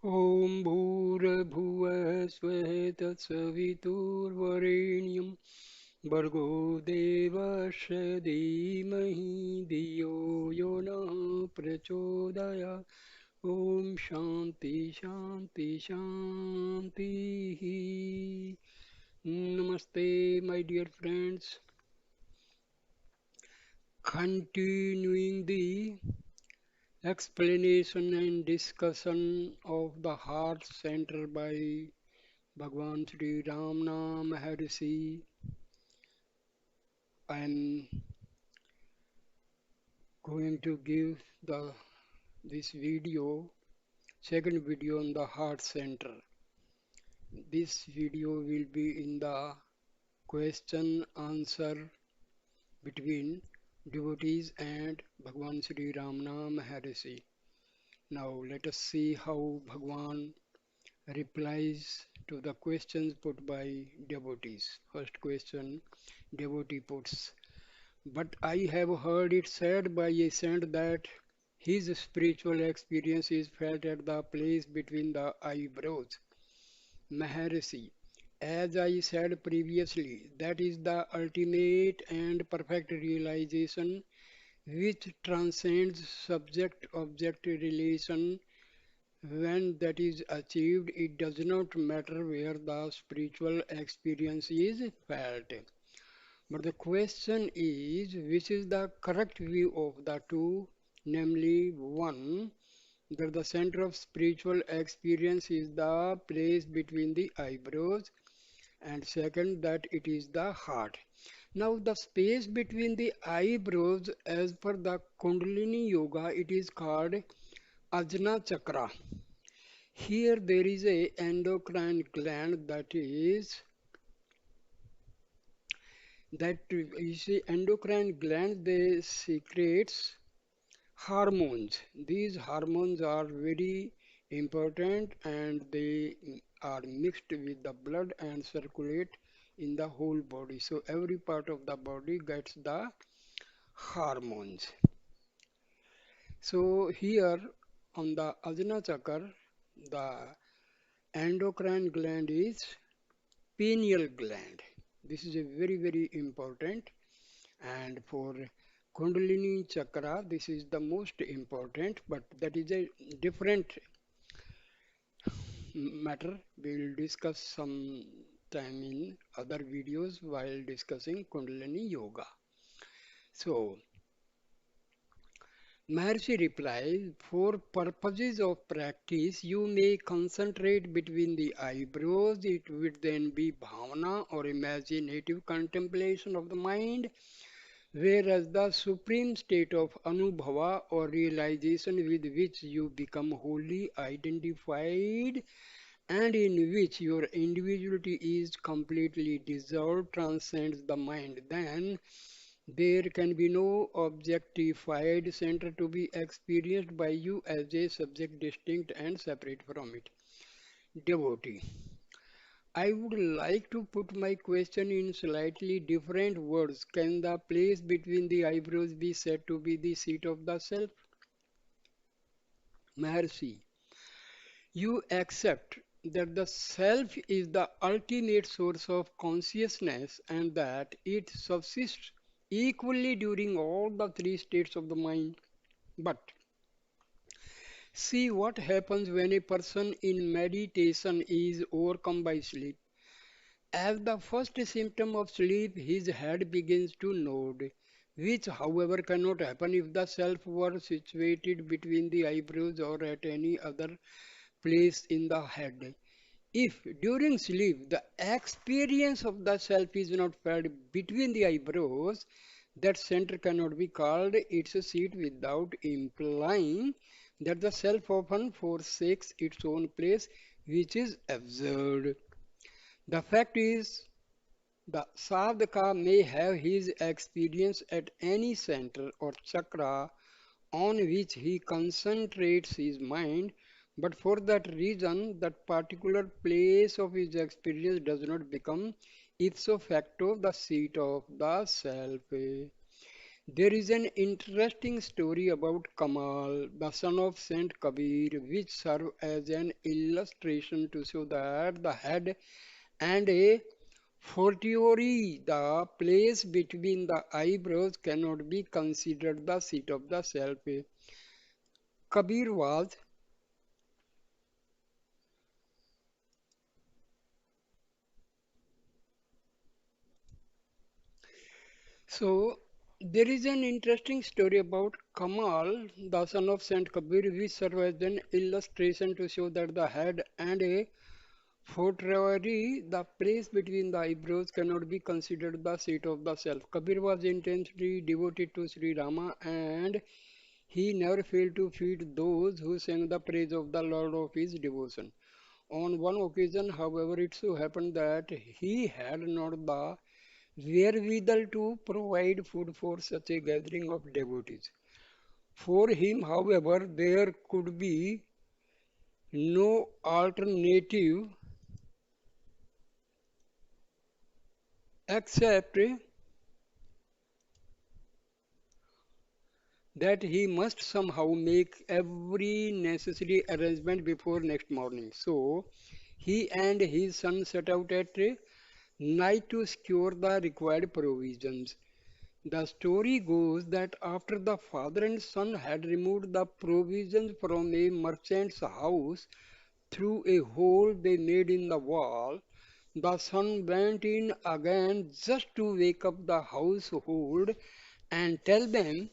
ॐ भूर्भुवः स्वः तत्सवितुर्वरेण्यं भर्गो देवस्य धीमहि धियो यो नः प्रचोदयात् ॐ शान्ति शान्ति शान्तिः Namaste, my dear friends. Continuing the explanation and discussion of the heart center by Bhagwan Sri Ramana Maharshi, I am going to give this video, second video on the heart center. This video will be in the question answer between devotees and Bhagwan Sri Ramana Maharshi. Now let us see how Bhagwan replies to the questions put by devotees. First question, devotee puts, but I have heard it said by a saint that his spiritual experience is felt at the place between the eyebrows. Maharshi, as I said previously, that is the ultimate and perfect realization which transcends subject-object relation. When that is achieved, it does not matter where the spiritual experience is felt. But the question is, which is the correct view of the two? Namely, one, that the center of spiritual experience is the place between the eyebrows, and second, that it is the heart. Now, the space between the eyebrows, as per the Kundalini Yoga, it is called Ajna Chakra. Here there is a endocrine gland that you see endocrine gland, they secretes hormones. These hormones are very important and they are mixed with the blood and circulate in the whole body. So every part of the body gets the hormones. So here on the Ajna Chakra, the endocrine gland is pineal gland. This is a very important, and for Kundalini chakra this is the most important, but that is a different matter. We will discuss some time in other videos while discussing Kundalini yoga. So Maharshi replies, for purposes of practice, you may concentrate between the eyebrows. It would then be bhavana or imaginative contemplation of the mind, whereas the supreme state of anubhava or realization with which you become wholly identified and in which your individuality is completely dissolved transcends the mind, then there can be no objectified center to be experienced by you as a subject distinct and separate from it. Devotee. I would like to put my question in slightly different words. Can the place between the eyebrows be said to be the seat of the self? Maharshi, you accept that the self is the ultimate source of consciousness and that it subsists equally during all the three states of the mind. But see what happens when a person in meditation is overcome by sleep. As the first symptom of sleep, his head begins to nod, which, however, cannot happen if the self were situated between the eyebrows or at any other place in the head. If during sleep the experience of the self is not felt between the eyebrows, that center cannot be called its seat without implying that the self often forsakes its own place, which is absurd. The fact is, the sadhaka may have his experience at any center or chakra on which he concentrates his mind, but for that reason, that particular place of his experience does not become ipso facto the seat of the self. There is an interesting story about Kamal, the son of Saint Kabir, which serves as an illustration to show that the head and a fortiori the place between the eyebrows cannot be considered the seat of the self. Kabir was so there is an interesting story about Kamal, the son of Saint Kabir, which serves as an illustration to show that the head and a fortiori the place between the eyebrows cannot be considered the seat of the self. Kabir was intensely devoted to Sri Rama and he never failed to feed those who sang the praise of the Lord of his devotion. On one occasion, however, it so happened that he had not the wherewithal to provide food for such a gathering of devotees. For him, however, there could be no alternative except that he must somehow make every necessary arrangement before next morning. So he and his son set out at night to secure the required provisions. The story goes that after the father and son had removed the provisions from a merchant's house through a hole they made in the wall, the son went in again just to wake up the household and tell them,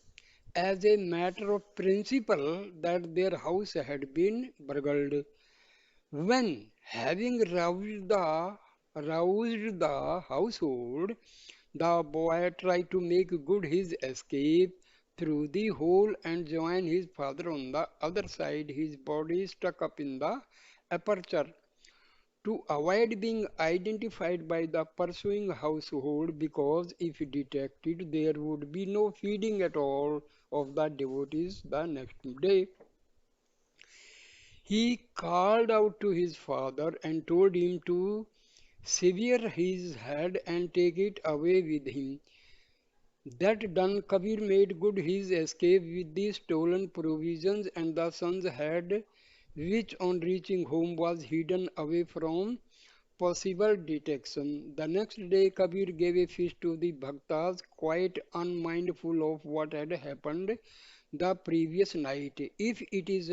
as a matter of principle, that their house had been burgled. When, having roused the household, the boy tried to make good his escape through the hole and join his father on the other side. His body stuck up in the aperture. To avoid being identified by the pursuing household, because if detected, there would be no feeding at all of the devotees the next day. He called out to his father and told him to sever his head and take it away with him. That done, Kabir made good his escape with the stolen provisions and the son's head, which on reaching home was hidden away from possible detection. The next day, Kabir gave a feast to the bhaktas, quite unmindful of what had happened the previous night. If it is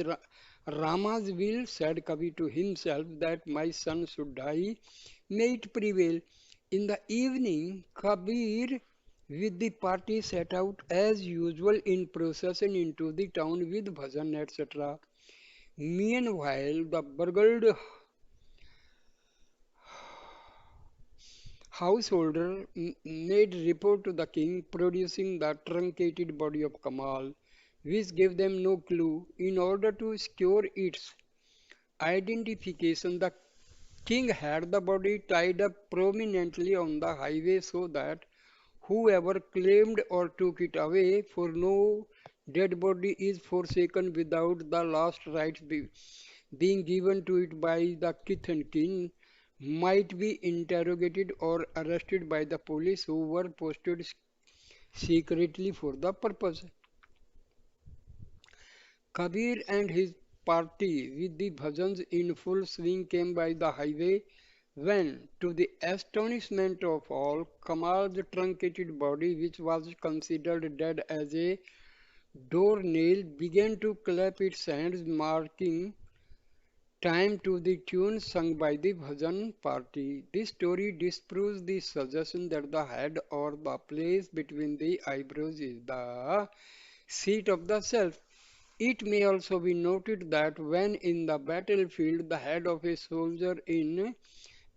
Rama's will, said Kabir to himself, that my son should die, may it prevail. In the evening, Kabir with the party set out as usual in procession into the town with bhajan, etc. Meanwhile, the burgled householder made report to the king, producing the truncated body of Kamal, which gave them no clue. In order to secure its identification, the king had the body tied up prominently on the highway so that whoever claimed or took it away, for no dead body is forsaken without the last rites being given to it by the kith and kin, might be interrogated or arrested by the police who were posted secretly for the purpose. Kabir and his party, with the bhajans in full swing, came by the highway when, to the astonishment of all, Kamal's truncated body, which was considered dead as a doornail, began to clap its hands, marking time to the tune sung by the bhajan party. This story disproves the suggestion that the head or the place between the eyebrows is the seat of the self. It may also be noted that when in the battlefield the head of a soldier in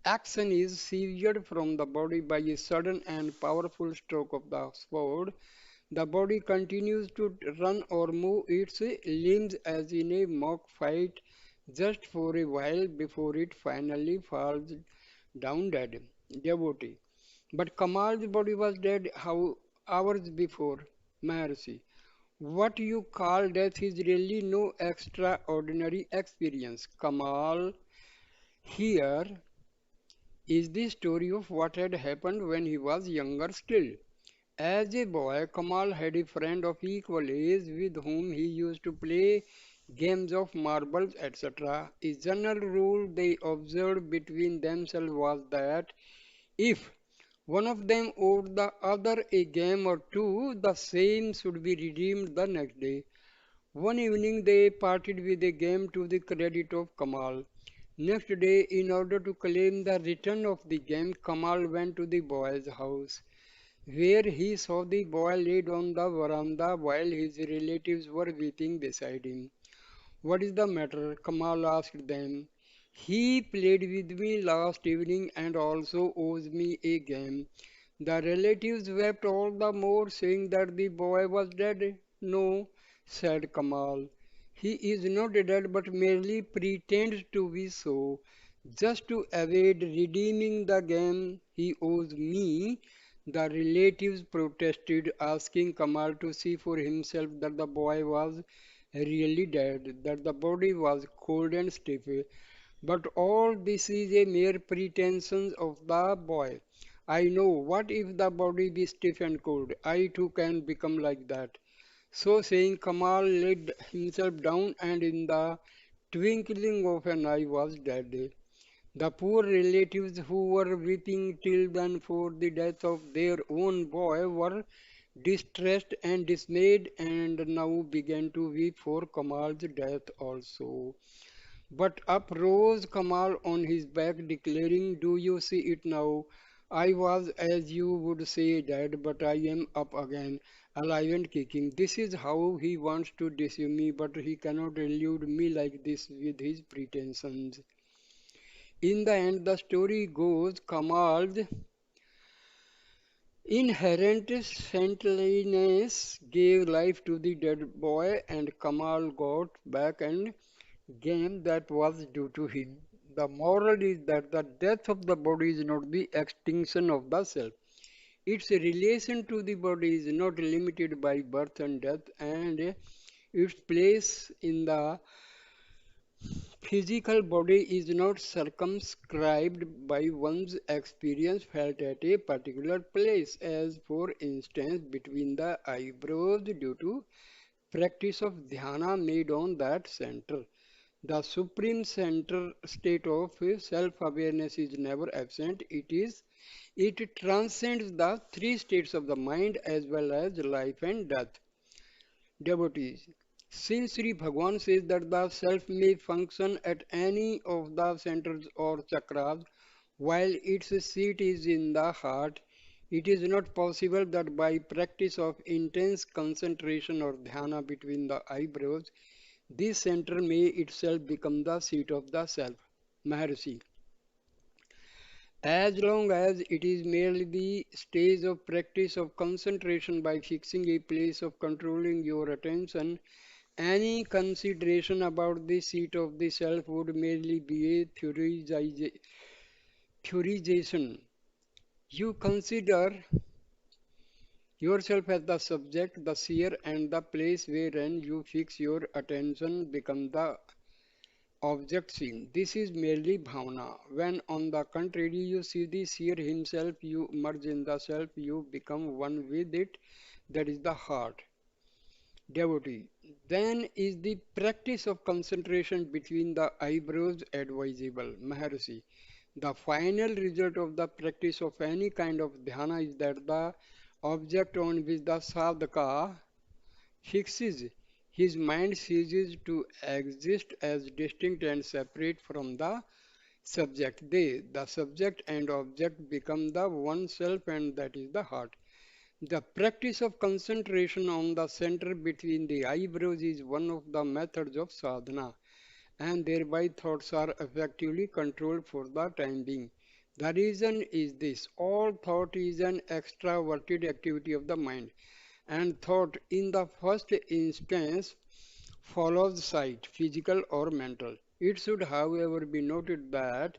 action is severed from the body by a sudden and powerful stroke of the sword, the body continues to run or move its limbs as in a mock fight just for a while before it finally falls down dead. Devotee. But Kamal's body was dead how hours before. Maharshi. What you call death is really no extraordinary experience. Kamal here is the story of what had happened when he was younger still. As a boy, Kamal had a friend of equal age with whom he used to play games of marbles, etc. A general rule they observed between themselves was that if one of them owed the other a game or two, the same should be redeemed the next day. One evening they parted with a game to the credit of Kamal. Next day, in order to claim the return of the game, Kamal went to the boy's house, where he saw the boy laid on the veranda while his relatives were weeping beside him. What is the matter? Kamal asked them. He played with me last evening and also owes me a game. The relatives wept all the more, saying that the boy was dead. No, said Kamal. He is not dead but merely pretends to be so, just to evade redeeming the game he owes me. The relatives protested, asking Kamal to see for himself that the boy was really dead, that the body was cold and stiff. But all this is a mere pretension of the boy. I know, what if the body be stiff and cold? I too can become like that. So saying, Kamal laid himself down and in the twinkling of an eye was dead. The poor relatives who were weeping till then for the death of their own boy were distressed and dismayed and now began to weep for Kamal's death also. But up rose Kamal on his back, declaring, Do you see it now? I was, as you would say, dead, but I am up again, alive and kicking. This is how he wants to deceive me, but he cannot elude me like this with his pretensions. In the end, the story goes Kamal's inherent saintliness gave life to the dead boy, and Kamal got back and game that was due to him. The moral is that the death of the body is not the extinction of the self. Its relation to the body is not limited by birth and death, and its place in the physical body is not circumscribed by one's experience felt at a particular place, as for instance between the eyebrows due to practice of dhyana made on that center. The supreme center state of self-awareness is never absent. It transcends the three states of the mind as well as life and death. Devotees. Since Sri Bhagwan says that the self may function at any of the centers or chakras, while its seat is in the heart, it is not possible that by practice of intense concentration or dhyana between the eyebrows, this center may itself become the seat of the self. Maharshi. As long as it is merely the stage of practice of concentration by fixing a place of controlling your attention, any consideration about the seat of the self would merely be a theorization. You consider yourself as the subject, the seer, and the place wherein you fix your attention become the object seen. This is merely bhavana. When on the contrary you see the seer himself, you merge in the self, you become one with it, that is the heart. Devotee. Then is the practice of concentration between the eyebrows advisable. Maharshi. The final result of the practice of any kind of dhyana is that the object on which the sadhaka fixes his mind ceases to exist as distinct and separate from the subject. The subject and object, become the one self, and that is the heart. The practice of concentration on the center between the eyebrows is one of the methods of sadhana, and thereby thoughts are effectively controlled for the time being. The reason is this: all thought is an extraverted activity of the mind, and thought in the first instance follows sight, physical or mental. It should, however, be noted that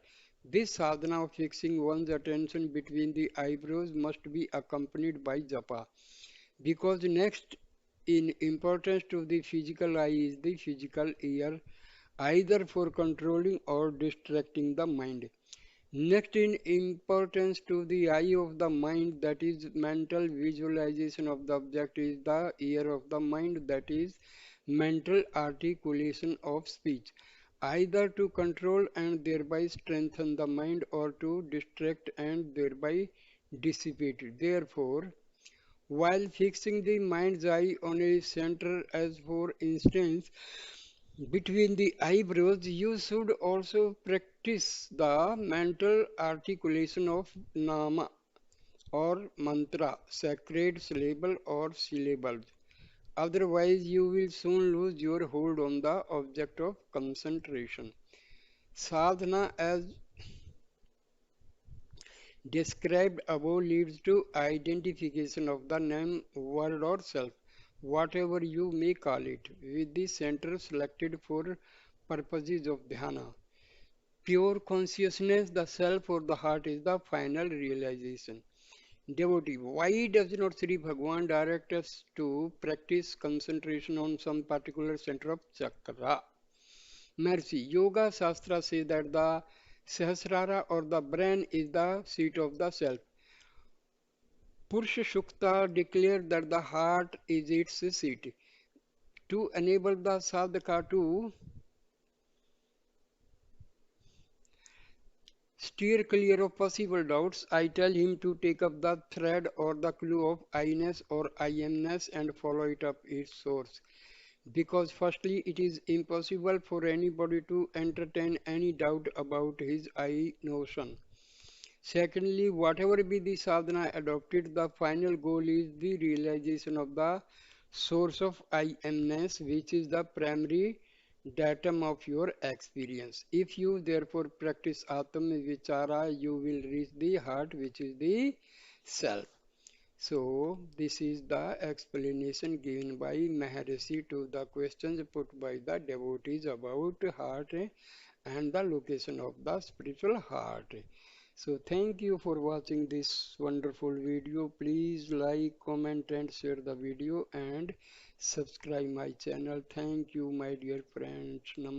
this sadhana of fixing one's attention between the eyebrows must be accompanied by japa, because next in importance to the physical eye is the physical ear, either for controlling or distracting the mind. Next in importance to the eye of the mind, that is mental visualization of the object, is the ear of the mind, that is mental articulation of speech, either to control and thereby strengthen the mind or to distract and thereby dissipate it. Therefore, while fixing the mind's eye on a center, as for instance between the eyebrows, you should also practice the mental articulation of nama or mantra, sacred syllable or syllables. Otherwise, you will soon lose your hold on the object of concentration. Sadhana, as described above, leads to identification of the name, word, or self, whatever you may call it, with the center selected for purposes of dhyana. Pure consciousness, the self or the heart, is the final realization. Devotee, why does not Sri Bhagwan direct us to practice concentration on some particular center of chakra? Mercy, Yoga Shastra says that the Sahasrara or the brain is the seat of the self. Purusha Shukta declared that the heart is its seat. To enable the sadhaka to steer clear of possible doubts, I tell him to take up the thread or the clue of I-ness or I amness and follow it up its source. Because firstly, it is impossible for anybody to entertain any doubt about his I notion. Secondly, whatever be the sadhana adopted, the final goal is the realization of the source of I amness, which is the primary datum of your experience. If you therefore practice Atma Vichara, you will reach the heart, which is the self. So, this is the explanation given by Maharshi to the questions put by the devotees about heart and the location of the spiritual heart. So, thank you for watching this wonderful video. Please like, comment, and share the video and subscribe my channel. Thank you, my dear friends. Namaste.